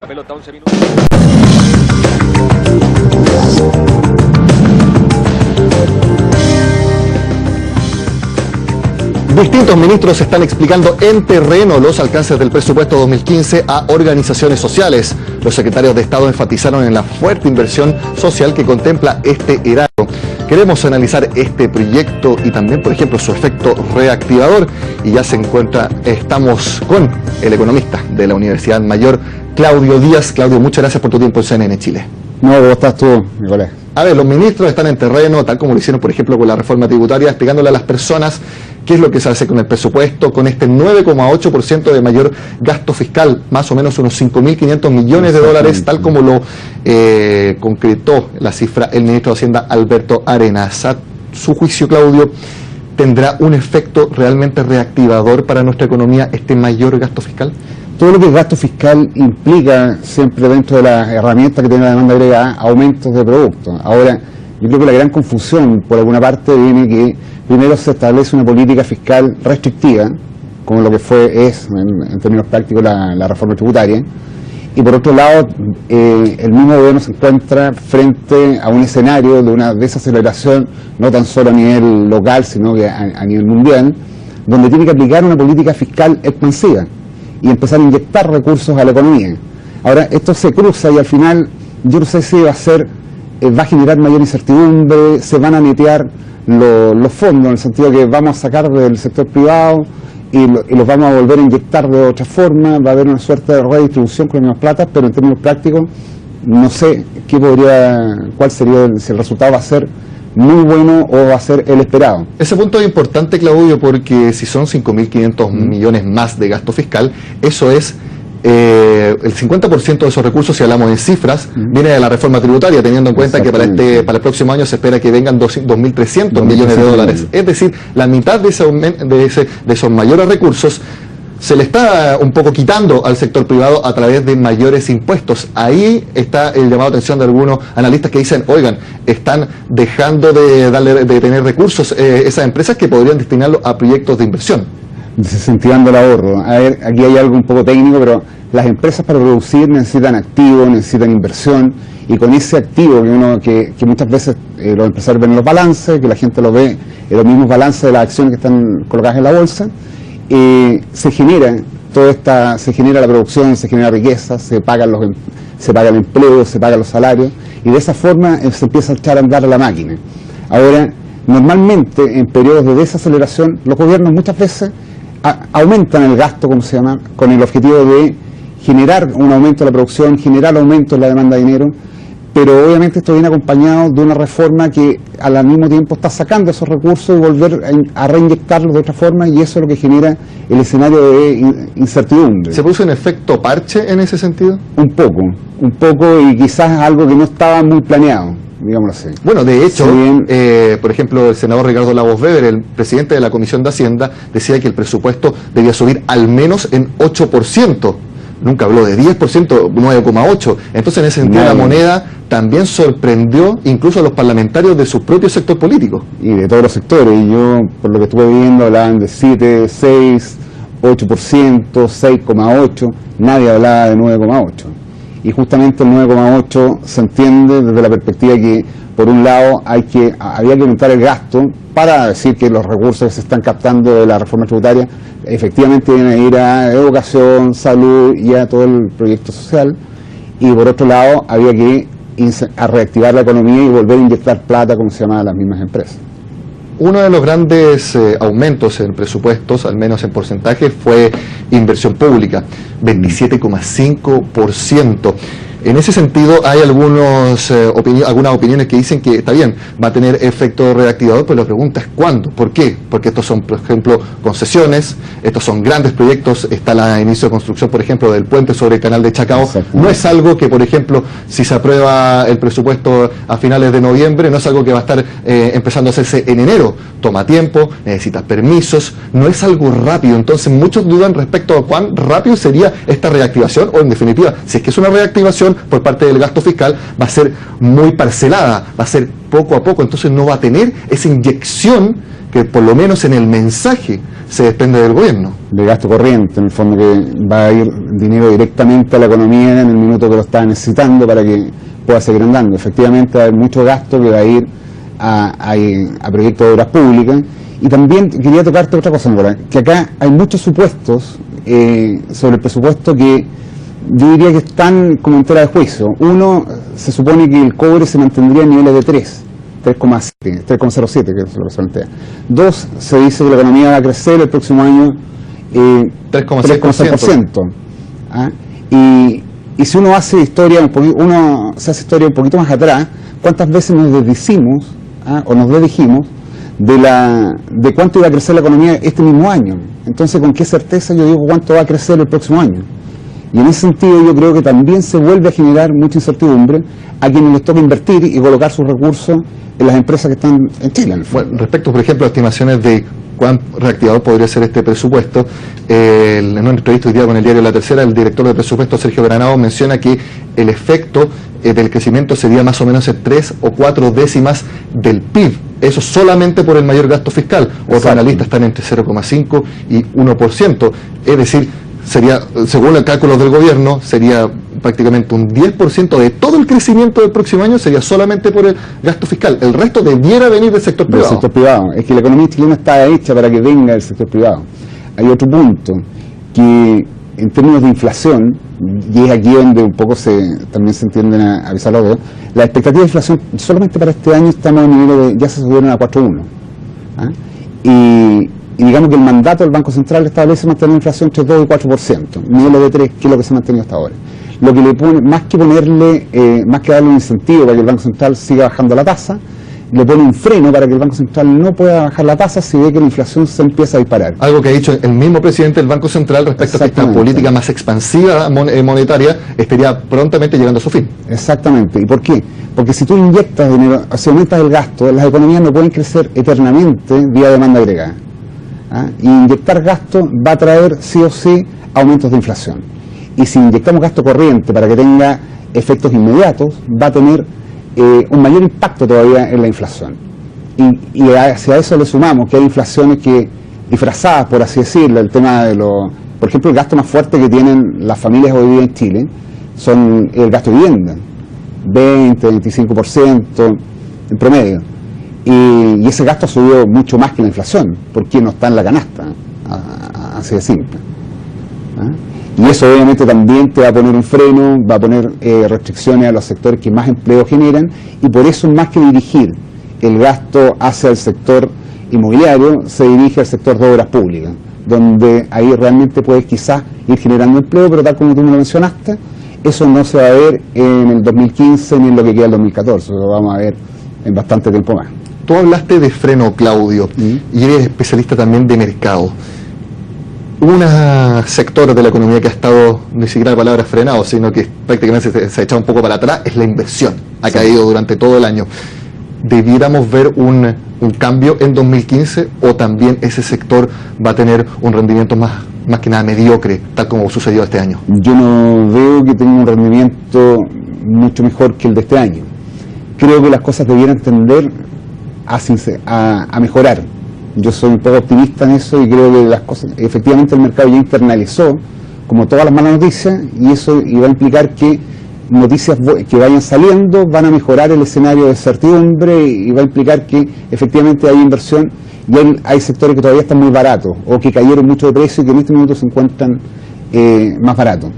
La pelota, 11 minutos. Distintos ministros están explicando en terreno los alcances del presupuesto 2015 a organizaciones sociales. Los secretarios de Estado enfatizaron en la fuerte inversión social que contempla este erario. Queremos analizar este proyecto y también, por ejemplo, su efecto reactivador. Y ya estamos con el economista de la Universidad Mayor, Claudio Díaz. Claudio, muchas gracias por tu tiempo en CNN Chile. No, ¿cómo estás tú, Nicolás? A ver, los ministros están en terreno, tal como lo hicieron, por ejemplo, con la reforma tributaria, explicándole a las personas qué es lo que se hace con el presupuesto, con este 9,8% de mayor gasto fiscal, más o menos unos 5.500 millones de dólares, tal como lo concretó la cifra el ministro de Hacienda, Alberto Arenas. A su juicio, Claudio, ¿tendrá un efecto realmente reactivador para nuestra economía este mayor gasto fiscal? Todo lo que es gasto fiscal implica siempre, dentro de las herramientas que tiene la demanda agregada, aumentos de productos. Ahora, yo creo que la gran confusión, por alguna parte, viene que primero se establece una política fiscal restrictiva, como lo que es en términos prácticos la reforma tributaria, y por otro lado, el mismo gobierno se encuentra frente a un escenario de una desaceleración, no tan solo a nivel local, sino que a nivel mundial, donde tiene que aplicar una política fiscal expansiva y empezar a inyectar recursos a la economía. Ahora, esto se cruza y al final, yo no sé si va a generar mayor incertidumbre, se van a netear los fondos, en el sentido que vamos a sacar del sector privado y los vamos a volver a inyectar de otra forma, va a haber una suerte de redistribución con las mismas platas, pero en términos prácticos, no sé cuál sería, si el resultado va a ser muy bueno o va a ser el esperado. Ese punto es importante, Claudio, porque si son 5.500 millones más de gasto fiscal, eso es el 50% de esos recursos, si hablamos en cifras, viene de la reforma tributaria, teniendo en cuenta que para el próximo año se espera que vengan 2.300 millones de dólares. Es decir, la mitad de esos mayores recursos se le está un poco quitando al sector privado a través de mayores impuestos. Ahí está el llamado a atención de algunos analistas que dicen, oigan, están dejando de tener recursos esas empresas que podrían destinarlo a proyectos de inversión. Desincentivando el ahorro. A ver, aquí hay algo un poco técnico, pero las empresas para producir necesitan activos, necesitan inversión, y con ese activo que muchas veces los empresarios ven en los balances, que la gente lo ve en los mismos balances de las acciones que están colocadas en la bolsa, se genera la producción, se genera riqueza, se paga el empleo, se pagan los salarios, y de esa forma se empieza a echar a andar la máquina. Ahora, normalmente en periodos de desaceleración, los gobiernos muchas veces aumentan el gasto, como se llama, con el objetivo de generar un aumento de la producción, generar aumento en la demanda de dinero, pero obviamente esto viene acompañado de una reforma que al mismo tiempo está sacando esos recursos y volver a reinyectarlos de otra forma, y eso es lo que genera el escenario de incertidumbre. ¿Se produce un efecto parche en ese sentido? Un poco, y quizás algo que no estaba muy planeado, digámoslo así. Bueno, de hecho, por ejemplo, el senador Ricardo Lagos Weber, el presidente de la Comisión de Hacienda, decía que el presupuesto debía subir al menos en 8%. Nunca habló de 10%, 9,8%. Entonces, en ese sentido, la moneda también sorprendió incluso a los parlamentarios de su propio sector político. Y de todos los sectores. Y yo, por lo que estuve viendo, hablaban de 7, 6, 8%, 6,8%. Nadie hablaba de 9,8%. Y justamente el 9,8 se entiende desde la perspectiva que, por un lado, había que aumentar el gasto para decir que los recursos que se están captando de la reforma tributaria efectivamente vienen a ir a educación, salud y a todo el proyecto social. Y por otro lado, había que reactivar la economía y volver a inyectar plata, como se llama, a las mismas empresas. Uno de los grandes aumentos en presupuestos, al menos en porcentaje, fue inversión pública, 27,5%. En ese sentido, hay algunas opiniones que dicen que está bien, va a tener efecto reactivador, pero la pregunta es ¿cuándo? ¿Por qué? Porque estos son, por ejemplo, concesiones, estos son grandes proyectos, está el inicio de construcción, por ejemplo, del puente sobre el canal de Chacao. No es algo que, por ejemplo, si se aprueba el presupuesto a finales de noviembre, no es algo que va a estar empezando a hacerse en enero. Toma tiempo, necesita permisos, no es algo rápido. Entonces, muchos dudan respecto a cuán rápido sería esta reactivación, o en definitiva, si es que es una reactivación, inyección por parte del gasto fiscal va a ser muy parcelada, va a ser poco a poco, entonces no va a tener esa inyección que por lo menos en el mensaje se desprende del gobierno. De gasto corriente, en el fondo, que va a ir dinero directamente a la economía en el minuto que lo está necesitando para que pueda seguir andando. Efectivamente va a haber mucho gasto que va a ir a proyectos de obras públicas. Y también quería tocarte otra cosa, Nicolás, que acá hay muchos supuestos sobre el presupuesto que yo diría que están como en tela de juicio. Uno, se supone que el cobre se mantendría en niveles de 3,07, que es lo que se plantea. Dos, se dice que la economía va a crecer el próximo año 3,6%. ¿Ah? Y si uno hace historia un poquito más atrás, ¿cuántas veces nos desdijimos o nos desdijimos de cuánto iba a crecer la economía este mismo año? Entonces, ¿con qué certeza yo digo cuánto va a crecer el próximo año? Y en ese sentido yo creo que también se vuelve a generar mucha incertidumbre a quienes les toca invertir y colocar sus recursos en las empresas que están en Chile. Bueno, respecto, por ejemplo, a estimaciones de cuán reactivador podría ser este presupuesto, en una entrevista hoy día con el diario La Tercera, el director de presupuesto, Sergio Granado, menciona que el efecto del crecimiento sería más o menos en 3 o 4 décimas del PIB. Eso solamente por el mayor gasto fiscal. Otros analistas están entre 0,5 y 1%. Es decir, sería, según el cálculo del gobierno, sería prácticamente un 10% de todo el crecimiento del próximo año sería solamente por el gasto fiscal. El resto debiera venir del sector privado. Del sector privado. Es que la economía chilena está hecha para que venga del sector privado. Hay otro punto, que en términos de inflación, y es aquí donde un poco también se entienden a avisar los dos, la expectativa de inflación solamente para este año estamos a nivel de, ya se subieron a 4,1. ¿Ah? Y digamos que el mandato del Banco Central establece mantener la inflación entre 2 y 4%, niveles de 3, que es lo que se ha mantenido hasta ahora. Lo que le pone, más que darle un incentivo para que el Banco Central siga bajando la tasa, le pone un freno para que el Banco Central no pueda bajar la tasa si ve que la inflación se empieza a disparar. Algo que ha dicho el mismo presidente del Banco Central respecto a que esta política más expansiva monetaria estaría prontamente llegando a su fin. Exactamente. ¿Y por qué? Porque si tú inyectas dinero, si aumentas el gasto, las economías no pueden crecer eternamente vía demanda agregada. ¿Ah? Y inyectar gasto va a traer sí o sí aumentos de inflación. Y si inyectamos gasto corriente para que tenga efectos inmediatos, va a tener un mayor impacto todavía en la inflación. Y hacia eso le sumamos que hay inflaciones que disfrazadas, por así decirlo, el tema de por ejemplo, el gasto más fuerte que tienen las familias hoy día en Chile son el gasto de vivienda, 20-25% en promedio. Y ese gasto ha subido mucho más que la inflación, porque no está en la canasta, así de simple. ¿Ah? Y eso obviamente también te va a poner un freno, va a poner restricciones a los sectores que más empleo generan, y por eso más que dirigir el gasto hacia el sector inmobiliario, se dirige al sector de obras públicas, donde ahí realmente puedes quizás ir generando empleo, pero tal como tú me lo mencionaste, eso no se va a ver en el 2015 ni en lo que queda del 2014, lo vamos a ver en bastante tiempo más. Tú hablaste de freno, Claudio, y eres especialista también de mercado. Un sector de la economía que ha estado, ni siquiera la palabra frenado, sino que prácticamente se ha echado un poco para atrás, es la inversión. Ha caído durante todo el año. ¿Debiéramos ver un cambio en 2015 o también ese sector va a tener un rendimiento más que nada mediocre, tal como sucedió este año? Yo no veo que tenga un rendimiento mucho mejor que el de este año. Creo que las cosas debieran tender a mejorar. Yo soy un poco optimista en eso y creo que las cosas, efectivamente el mercado ya internalizó como todas las malas noticias, y eso iba a implicar que noticias que vayan saliendo van a mejorar el escenario de certidumbre, y va a implicar que efectivamente hay inversión, y hay sectores que todavía están muy baratos o que cayeron mucho de precio y que en este momento se encuentran más baratos.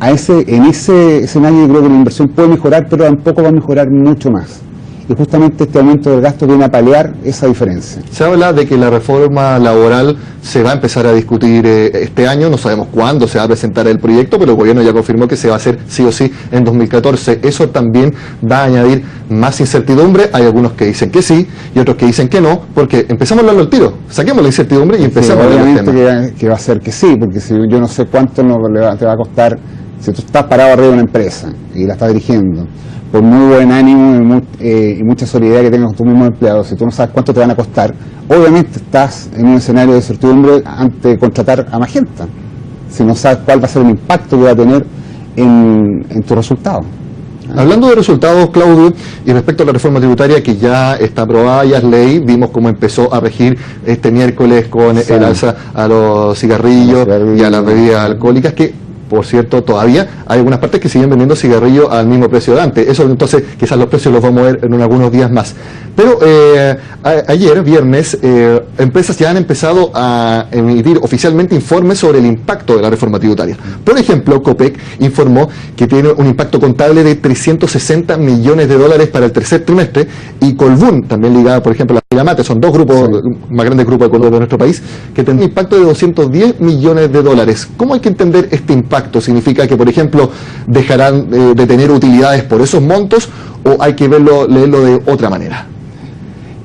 En ese escenario yo creo que la inversión puede mejorar, pero tampoco va a mejorar mucho más. Y justamente este aumento del gasto viene a paliar esa diferencia. Se habla de que la reforma laboral se va a empezar a discutir este año, no sabemos cuándo se va a presentar el proyecto, pero el gobierno ya confirmó que se va a hacer sí o sí en 2014. Eso también va a añadir más incertidumbre. Hay algunos que dicen que sí y otros que dicen que no, porque empezamos a hablarlo al tiro, saquemos la incertidumbre y empezamos a hablar del tema. Obviamente que va a ser que sí, porque si yo no sé cuánto te va a costar, si tú estás parado arriba de una empresa y la estás dirigiendo, por muy buen ánimo y mucha solidaridad que tengas con tus mismos empleados, si tú no sabes cuánto te van a costar, obviamente estás en un escenario de incertidumbre ante contratar a más gente, si no sabes cuál va a ser el impacto que va a tener en tu resultado. Hablando de resultados, Claudio, y respecto a la reforma tributaria que ya está aprobada, ya es ley, vimos cómo empezó a regir este miércoles con el alza a los cigarrillos y a las bebidas alcohólicas, que por cierto, todavía hay algunas partes que siguen vendiendo cigarrillos al mismo precio de antes. Eso entonces, quizás los precios los vamos a ver en algunos días más. Pero ayer, viernes, empresas ya han empezado a emitir oficialmente informes sobre el impacto de la reforma tributaria. Por ejemplo, Copec informó que tiene un impacto contable de 360 millones de dólares para el tercer trimestre, y Colbún, también ligada, por ejemplo, a la Mate, son dos grupos, más grandes grupos económicos de nuestro país, que tienen un impacto de 210 millones de dólares. ¿Cómo hay que entender este impacto? ¿Significa que, por ejemplo, dejarán de tener utilidades por esos montos, o hay que leerlo de otra manera?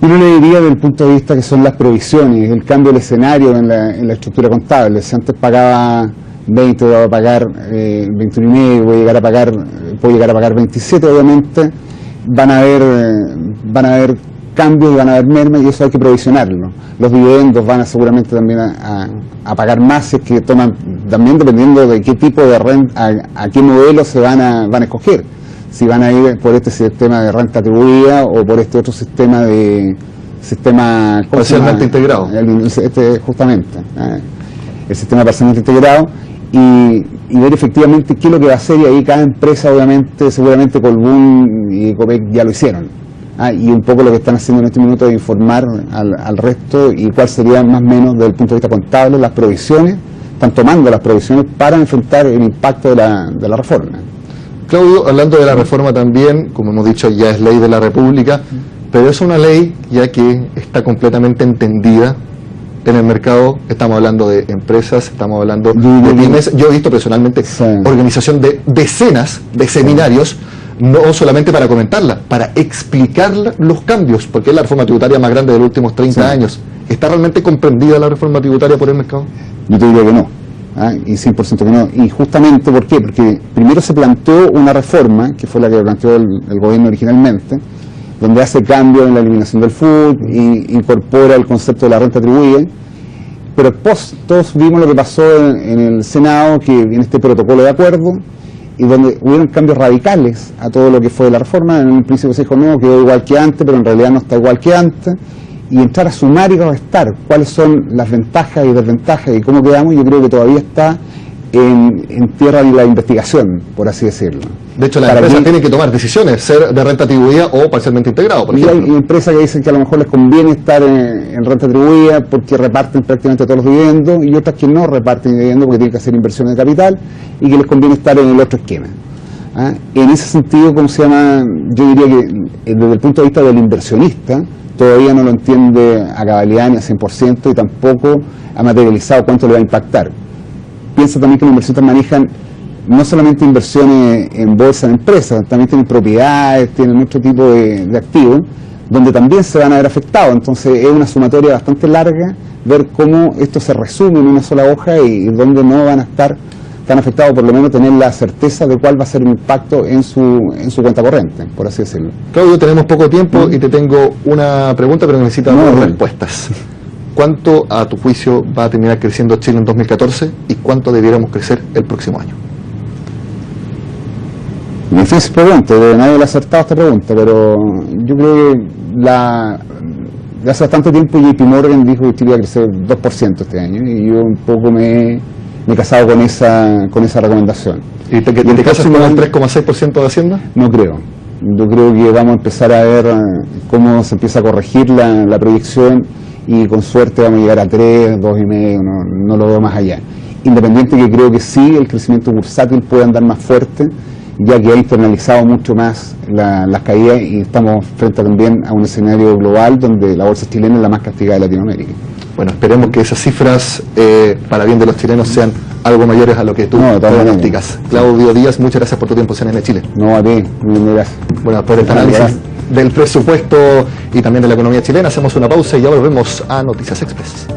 Yo no le diría desde el punto de vista que son las provisiones, el cambio del escenario en la estructura contable. Si antes pagaba 20, va a pagar 21,5, puede llegar a pagar 27, obviamente van a haber cambios y van a haber mermas, y eso hay que provisionarlo. Los dividendos van seguramente también a pagar más, si es que toman, también dependiendo de qué tipo de renta, a qué modelo se van a escoger. Si van a ir por este sistema de renta atribuida o por este otro sistema parcialmente integrado. Justamente, el sistema parcialmente integrado, y ver efectivamente qué es lo que va a hacer, y ahí cada empresa, obviamente, seguramente Colbún y Copec ya lo hicieron. Y un poco lo que están haciendo en este minuto es informar al resto, y cuál sería más o menos desde el punto de vista contable las provisiones, están tomando las provisiones para enfrentar el impacto de la reforma. Claudio, hablando de la reforma también, como hemos dicho, ya es ley de la República, pero es una ley ya que está completamente entendida en el mercado. Estamos hablando de empresas, estamos hablando de pymes. Yo he visto personalmente organización de decenas de seminarios, no solamente para comentarla, para explicar los cambios, porque es la reforma tributaria más grande de los últimos 30 años. ¿Está realmente comprendida la reforma tributaria por el mercado? Yo te diría que no, y 100% que no. Y justamente, ¿por qué? Porque primero se planteó una reforma, que fue la que planteó el gobierno originalmente, donde hace cambios en la eliminación del FUT, y incorpora el concepto de la renta atribuida, pero todos vimos lo que pasó en el Senado, que en este protocolo de acuerdo, y donde hubieron cambios radicales a todo lo que fue la reforma. En un principio se dijo, no, quedó igual que antes, pero en realidad no está igual que antes, y entrar a sumar y restar cuáles son las ventajas y desventajas y cómo quedamos, yo creo que todavía está en tierra de la investigación, por así decirlo. De hecho, las empresas tienen que tomar decisiones, ser de renta atribuida o parcialmente integrado, por ejemplo. Hay empresas que dicen que a lo mejor les conviene estar en renta atribuida porque reparten prácticamente todos los dividendos, y otras que no reparten dividendos porque tienen que hacer inversiones de capital, y que les conviene estar en el otro esquema. En ese sentido, yo diría que desde el punto de vista del inversionista, todavía no lo entiende a cabalidad ni a 100%, y tampoco ha materializado cuánto le va a impactar. Piensa también que los inversionistas manejan no solamente inversiones en bolsa de empresas, también tienen propiedades, tienen otro tipo de activos, donde también se van a ver afectados. Entonces es una sumatoria bastante larga ver cómo esto se resume en una sola hoja, y donde no van a estar tan afectados, por lo menos tener la certeza de cuál va a ser el impacto en su cuenta corriente, por así decirlo. Claudio, tenemos poco tiempo y te tengo una pregunta, pero necesito dos respuestas. ¿Cuánto, a tu juicio, va a terminar creciendo Chile en 2014 y cuánto debiéramos crecer el próximo año? Difícil pregunta, nadie le ha acertado esta pregunta, pero yo creo que de hace bastante tiempo JP Morgan dijo que Chile iba a crecer 2% este año, y yo un poco me he casado con esa recomendación. ¿Y te casas con el 3,6% de Hacienda? No creo. Yo creo que vamos a empezar a ver cómo se empieza a corregir la proyección, y con suerte vamos a llegar a 3, 2,5, no lo veo más allá. Independiente que creo que sí, el crecimiento bursátil puede andar más fuerte, ya que ha internalizado mucho más las caídas, y estamos frente también a un escenario global donde la bolsa chilena es la más castigada de Latinoamérica. Bueno, esperemos que esas cifras, para bien de los chilenos, sean algo mayores a lo que tú pronosticas. Claudio Díaz, muchas gracias por tu tiempo en CNN Chile. No, a ti, muy gracias. Bueno, por este análisis del presupuesto y también de la economía chilena, hacemos una pausa y ya volvemos a Noticias Express.